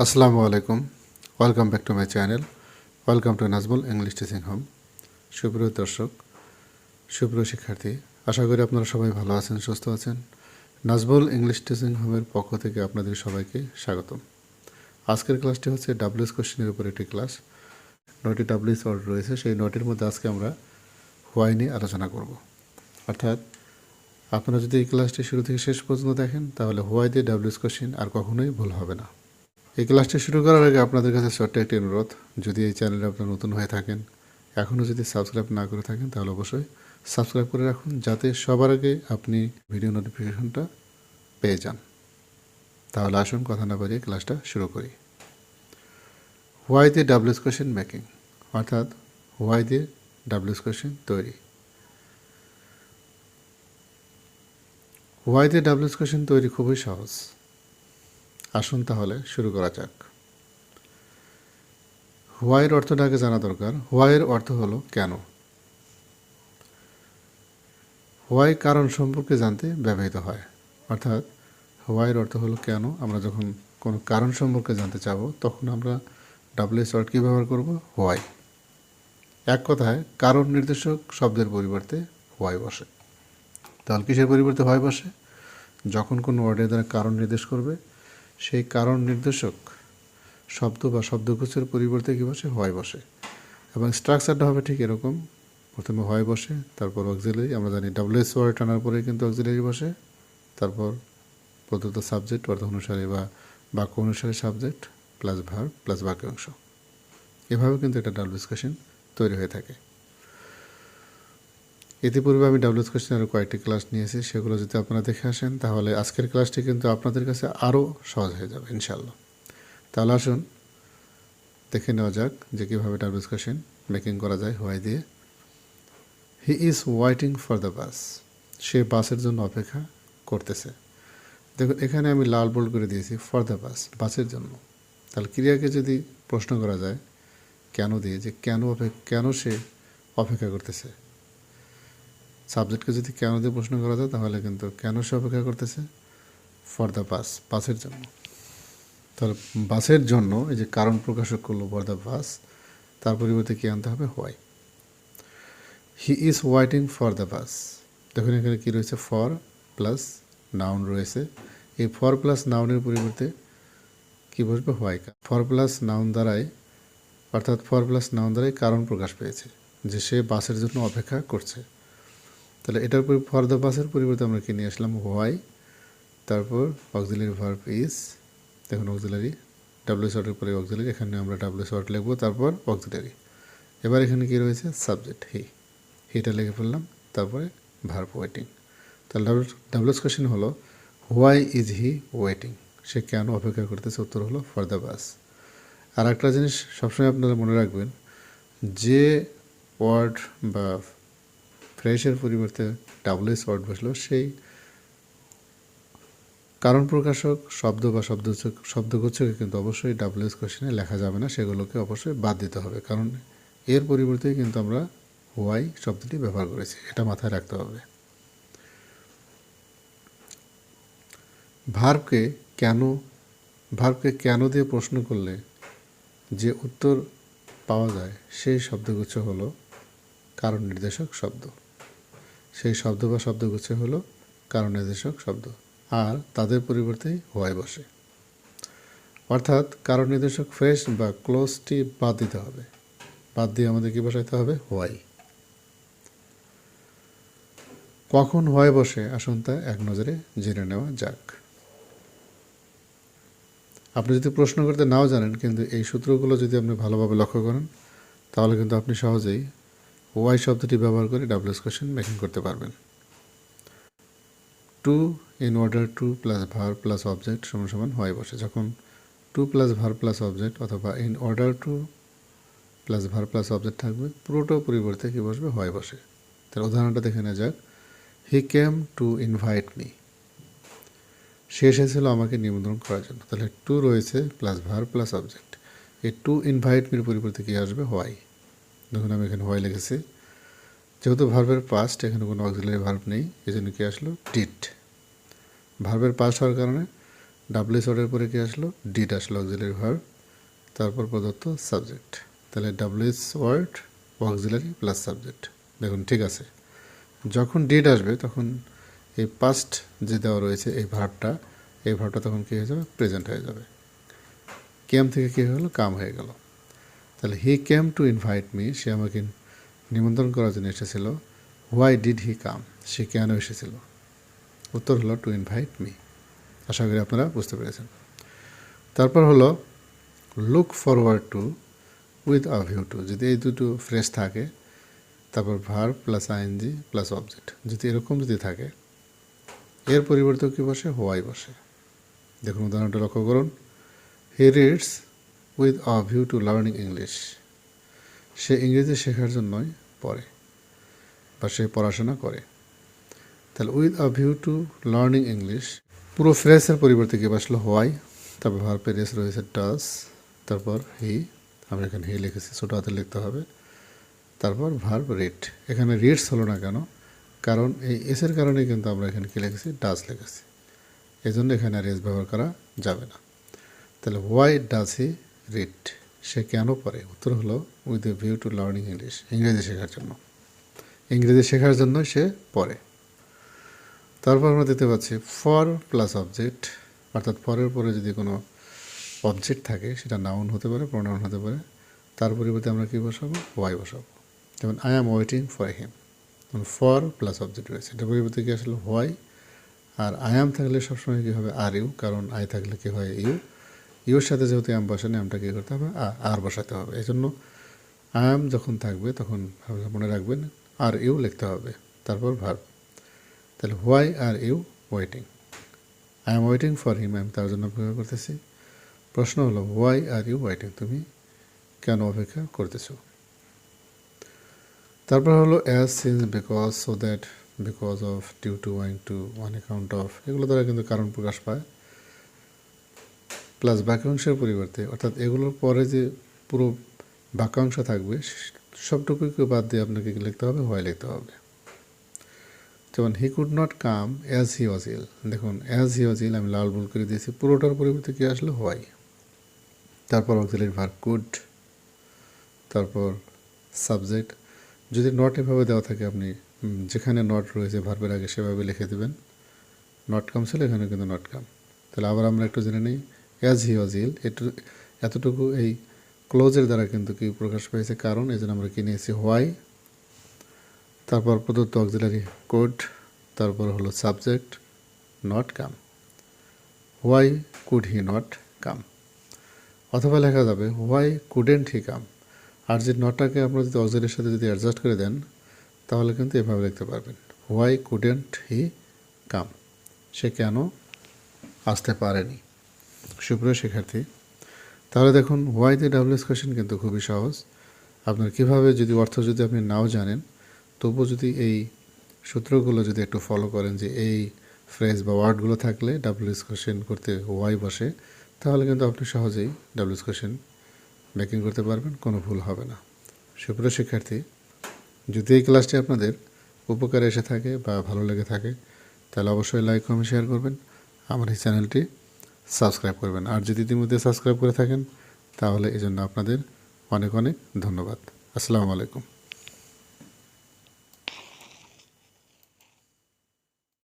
আসসালামু আলাইকুম, welcome back to my channel. Welcome to Nazmul English teaching home. সুপ্রিয় দর্শক, সুপ্রিয় শিক্ষার্থী, আশা করি আপনারা সবাই ভালো আছেন, সুস্থ আছেন। নাজমুল ইংলিশ টিচিং হোমের পক্ষ থেকে আপনাদের সবাইকে স্বাগতম। আজকের ক্লাসটি হচ্ছে ডাব্লিউএস কোশ্চেনের উপর একটি ক্লাস। 9টি ডাব্লিউএস ওয়ার্ড রয়েছে, সেই 9টির মধ্যে আজকে আমরা হোয়াই নিয়ে আলোচনা করব। অর্থাৎ আপনারা যদি এই ক্লাসটি শুরু থেকে শেষ পর্যন্ত দেখেন তাহলে হোয়াই দিয়ে ডাব্লিউএস কোশ্চেন আর কখনোই ভুল হবে না। এই ক্লাসটি শুরু করার আগে আপনাদের কাছে ছোট্ট একটি অনুরোধ, যদি এই চ্যানেলে আপনারা নতুন হয়ে থাকেন, এখনও যদি সাবস্ক্রাইব না করে থাকেন তাহলে অবশ্যই সাবস্ক্রাইব করে রাখুন, যাতে সবার আগে আপনি ভিডিও নোটিফিকেশনটা পেয়ে যান। তাহলে আসুন কথা না বাড়িয়ে ক্লাসটা শুরু করি। হোয়াই দিয়ে ডাব্লিউএস কোশ্চেন মেকিং, অর্থাৎ হোয়াই দিয়ে ডাব্লিউএস কোশ্চেন তৈরি। হোয়াই দিয়ে ডাব্লিউএস কোশ্চেন তৈরি খুবই সহজ। আসুন তাহলে শুরু করা যাক। হোয়াইয়ের অর্থটা আগে জানা দরকার। হোয়াইয়ের অর্থ হলো কেন। হোয়াই কারণ সম্পর্কে জানতে ব্যবহৃত হয়। অর্থাৎ হোয়াইয়ের অর্থ হলো কেন। আমরা যখন কোনো কারণ সম্পর্কে জানতে চাবো তখন আমরা ডাব্লিউএস ওয়ার্ড কী ব্যবহার করব? হোয়াই। এক কথায় কারণ নির্দেশক শব্দের পরিবর্তে হোয়াই বসে। তাহলে কিসের পরিবর্তে হোয়াই বসে? যখন কোনো ওয়ার্ডের দ্বারা কারণ নির্দেশ করবে, সেই কারণ নির্দেশক শব্দ বা শব্দগুচ্ছের পরিবর্তে কী বসে? হোয়াই বসে। এবং স্ট্রাকচারটা হবে ঠিক এরকম: প্রথমে হোয়াই বসে, তারপর অক্সিলারি। আমরা জানি ডাব্লিউএস ওয়ার্ড টানার পরে কিন্তু অক্সিলারি বসে, তারপর প্রদত্ত সাবজেক্ট অর্থ অনুসারে বা বাক্য অনুসারে সাবজেক্ট প্লাস ভার্ব প্লাস বাক্যাংশ। এভাবে কিন্তু একটা ডাব্লিউএস কোশ্চেন তৈরি হয়ে থাকে। ইতিপূর্বে আমি ডাব্লিউএস কোশ্চেন আরও কয়েকটি ক্লাস নিয়েছি, সেগুলো যদি আপনারা দেখে আসেন তাহলে আজকের ক্লাসটি কিন্তু আপনাদের কাছে আরও সহজ হয়ে যাবে ইনশাল্লাহ। তাহলে আসুন দেখে নেওয়া যাক যে কীভাবে ডাব্লিউএস কোশ্চেন মেকিং করা যায় হোয়াই দিয়ে। He is waiting for the bus. সে বাসের জন্য অপেক্ষা করতেছে। দেখুন এখানে আমি লাল বোল্ড করে দিয়েছি ফর দ্য বাস, বাসের জন্য। তাহলে ক্রিয়াকে যদি প্রশ্ন করা যায় কেন দিয়ে, যে কেন সে অপেক্ষা করতেছে, সাবজেক্টকে যদি কেন দিয়ে প্রশ্ন করা যায় তাহলে কিন্তু কেন সে অপেক্ষা করতেছে? ফর দ্য বাস, বাসের জন্য। তাহলে বাসের জন্য এই যে কারণ প্রকাশক করলো ফর দ্য বাস, তার পরিবর্তে কী আনতে হবে? Why. He is waiting for the বাস। দেখুন এখানে কী রয়েছে? ফর প্লাস নাউন রয়েছে। এই ফর প্লাস নাউনের পরিবর্তে কী বসবে? হোয়াই। ফর প্লাস নাউন দ্বারাই, অর্থাৎ ফর প্লাস নাউন দ্বারাই কারণ প্রকাশ পেয়েছে যে সে বাসের জন্য অপেক্ষা করছে। তাহলে এটার ফর দ্য বাসের পরিবর্তে আমরা কি নিয়ে আসলাম? হোয়াই। তারপর অক্সিলারি ভার্ব ইজ। দেখুন অক্সিলারি, ডাব্লিউএস ওয়ার্ডের পরে অক্সিলারি, এখানে আমরা ডাব্লিউএস ওয়ার্ড লিখবো, তারপর অক্সিলারি। এবার এখানে কী রয়েছে? সাবজেক্ট হি, হিটা লিখে ফেললাম, তারপরে ভার্ব ওয়েটিং। তাহলে ডাব্লিউএস কোশ্চেন হলো হোয়াই ইজ হি ওয়েটিং, সে কেন অপেক্ষা করতেছে? উত্তর হলো ফর দ্য বাস। আর একটা জিনিস সবসময় আপনারা মনে রাখবেন, যে ওয়ার্ড বা ফ্রেশের পরিবর্তে ডাব্লিউএস ওয়ার্ড বসলো, সেই কারণ প্রকাশক শব্দ বা শব্দগুচ্ছকে কিন্তু অবশ্যই ডাব্লিউএস কোশ্চেনে লেখা যাবে না, সেগুলোকে অবশ্যই বাদ দিতে হবে, কারণ এর পরিবর্তেই কিন্তু আমরা হোয়াই শব্দটি ব্যবহার করেছি, এটা মাথায় রাখতে হবে। ভার্বকে কেন দিয়ে প্রশ্ন করলে যে উত্তর পাওয়া যায় সেই শব্দগুচ্ছ হলো কারণ নির্দেশক শব্দ। সেই শব্দ বা শব্দগুচ্ছ হলো কারণ নির্দেশক শব্দ, আর তাদের পরিবর্তেই হোয়াই বসে। অর্থাৎ কারণ নির্দেশক ফ্রেশ বা ক্লোজটি বাদ দিতে হবে, বাদ দিয়ে আমাদের কি বসাইতে হবে? হোয়াই। কখন হোয়াই বসে আসুন তা এক নজরে জেনে নেওয়া যাক। আপনি যদি প্রশ্ন করতে নাও জানেন, কিন্তু এই সূত্রগুলো যদি আপনি ভালোভাবে লক্ষ্য করেন তাহলে কিন্তু আপনি সহজেই হোয়াই শব্দটি ব্যবহার করে ডাব্লিউএস কোশ্চেন মেকিং করতে পারবেন। To in order to plus verb plus object সমান সমান হোয়াই বসে। যখন to plus verb plus object অথবা in order to plus verb plus object থাকবে, পুরোটা পরিবর্তে কী বসবে? হোয়াই বসে। তার উদাহরণটা দেখে নেওয়া যাক। হি কেম টু ইনভাইট মি, সে এসেছিল আমাকে নিমন্ত্রণ করার জন্য। তাহলে টু রয়েছে প্লাস ভার্ব প্লাস অবজেক্ট, এই টু ইনভাইট মির পরিবর্তে কী আসবে? হোয়াই। দেখুন আমি এখানে হোয়াই লিখেছি, যেহেতু ভার্বের পাস্ট, এখানে কোনো অক্সিলারি ভার্ব নেই, এই জন্য কী আসলো? ডিড। ভার্বের পাস্ট হওয়ার কারণে ডাব্লিউএস ওয়ার্ডের পরে কি আসলো, ডিড আসলো অক্সিলারি ভার্ব, তারপর প্রদত্ত সাবজেক্ট। তাহলে WS word auxiliary plus subject. দেখুন ঠিক আছে, যখন ডিড আসবে তখন এই পাস্ট যে দেওয়া রয়েছে এই ভার্বটা তখন কী হয়ে যাবে, প্রেজেন্ট হয়ে যাবে। কেম থেকে কী হয়ে গেলো, কাম হয়ে গেল। তাহলে হি কেম টু ইনভাইট মি, সে আমাকে নিমন্ত্রণ করার জন্য এসেছিল। হোয়াই ডিড হি কাম, সে কেন এসেছিল? উত্তর হলো টু ইনভাইট মি। আশা করি আপনারা বুঝতে পেরেছেন। তারপর হলো look forward to with a view to. যদি এই দুটো ফ্রেজ থাকে, তারপর verb plus ING plus object, যদি এরকম যদি থাকে, এর পরিবর্তে কী বসে, হোয়াই বসে। দেখুন উদাহরণটা লক্ষ্য করুন। He reads with a view to learning English. সে ইংরেজি শেখার জন্যই পড়ে বা সে পড়াশোনা করে। তাহলে with a view to learning English, পুরো ফ্রেজের পরিবর্তে কী বসলো, হোয়াই। তারপর ভার্বের এস রয়েছে ডাস, তারপর হি, আমরা এখানে হি লিখেছি, ছোটো হাতে লিখতে হবে। তারপর ভার্ব রিড। এখানে রিডস হলো না কেন, কারণ এই এসের কারণে কিন্তু আমরা এখানে কী লিখেছি, ডাস লিখেছি, এই জন্য এখানে আর এস ব্যবহার করা যাবে না। তাহলে হোয়াই ডাজ হি রিড, সে কেন পড়ে? উত্তর হলো with a view to learning English, ইংরেজি শেখার জন্য। ইংরেজি শেখার জন্য সে পড়ে। তারপর আমরা দেখতে পাচ্ছি ফর প্লাস অবজেক্ট, অর্থাৎ ফরের পরে যদি কোনো অবজেক্ট থাকে, সেটা নাউন হতে পারে, প্রোনাউন হতে পারে, তার পরিবর্তে আমরা কী বসাবো, হোয়াই বসাবো। যেমন I am waiting for him, for plus object রয়েছে, এটার পরিবর্তে কী আসলে হোয়াই। আর আই অ্যাম থাকলে সবসময় কী হবে, আর ইউ, কারণ আই থাকলে কী হয়, ইউর সাথে যেহেতু অ্যাম বসানো, অ্যামটা কী করতে হবে, আর বসাতে হবে। এই জন্য আই অ্যাম যখন থাকবে তখন মনে রাখবেন আর ইউ লিখতে হবে, তারপর ভার্ব। তাহলে why are you waiting, I am waiting for him, আমি তার জন্য অপেক্ষা করতেছি। প্রশ্ন হলো হোয়াই আর ইউ ওয়েটিং, তুমি কেন অপেক্ষা করতেছো? তারপর হলো as, since, because, so that, because of, due to, owing to, on account of, এগুলো দ্বারা কিন্তু কারণ প্রকাশ পায়। প্লাস বাক্যাংশের পরিবর্তে, অর্থাৎ এগুলোর পরে যে পুরো বাক্যাংশ থাকবে সবটুকুকে বাদ দিয়ে আপনাকে লিখতে হবে, হোয়াই লিখতে হবে। যেমন he could not come as he was ill. দেখুন অ্যাজ হি ওয়াজ ইল আমি লাল ভুল করে দিয়েছি, পুরোটার পরিবর্তে কী আসলো, হোয়াই। তারপর অক্সিলারি ভার্ব কুড, তারপর সাবজেক্ট। যদি নট এভাবে দেওয়া থাকে, আপনি যেখানে নট রয়েছে ভার্বের আগে সেভাবে লিখে দেবেন। নট কাম ছিল, এখানে কিন্তু নট কাম। তাহলে আবার আমরা একটু জেনে নিই, অ্যাজ হি ওয়াজ ইল, এতটুকু এই ক্লোজের দ্বারা কিন্তু কি প্রকাশ পেয়েছে, কারণ এই জন্য আমরা কি নিয়েছি, হোয়াই। তারপর প্রদত্ত অক্সিলারি কোড, তারপর হলো subject not come. Why could he not come, অথবা লেখা যাবে হোয়াই কুডেন্ট হি কাম। আর যে নটটাকে আপনারা যদি অক্সিলারির সাথে যদি অ্যাডজাস্ট করে দেন, তাহলে কিন্তু এভাবে লিখতে পারবেন, হোয়াই কুডেন্ট হি কাম, সে কেন আসতে পারেনি। সুপ্রিয় শিক্ষার্থী, তাহলে দেখুন হোয়াই দি ডাব্লিউএস কোয়েশ্চেন কিন্তু খুবই সহজ। আপনার কীভাবে, যদি অর্থ যদি আপনি নাও জানেন, তবুও যদি এই সূত্রগুলো যদি একটু ফলো করেন, যে এই ফ্রেজ বা ওয়ার্ডগুলো থাকলে ডাব্লিউএস কোয়েশ্চেন করতে ওয়াই বসে, তাহলে কিন্তু আপনি সহজেই ডাব্লিউএস কোয়েশ্চেন মেকিং করতে পারবেন, কোনো ভুল হবে না। সুপ্রিয় শিক্ষার্থী, যদি এই ক্লাসটি আপনাদের উপকারে এসে থাকে বা ভালো লেগে থাকে, তাহলে অবশ্যই লাইক, কমেন্ট, শেয়ার করবেন, আমার এই চ্যানেলটি সাবস্ক্রাইব করবেন। আর যদি ইতিমধ্যে সাবস্ক্রাইব করে থাকেন, তাহলে এই জন্য আপনাদের অনেক অনেক ধন্যবাদ। আসসালামু আলাইকুম।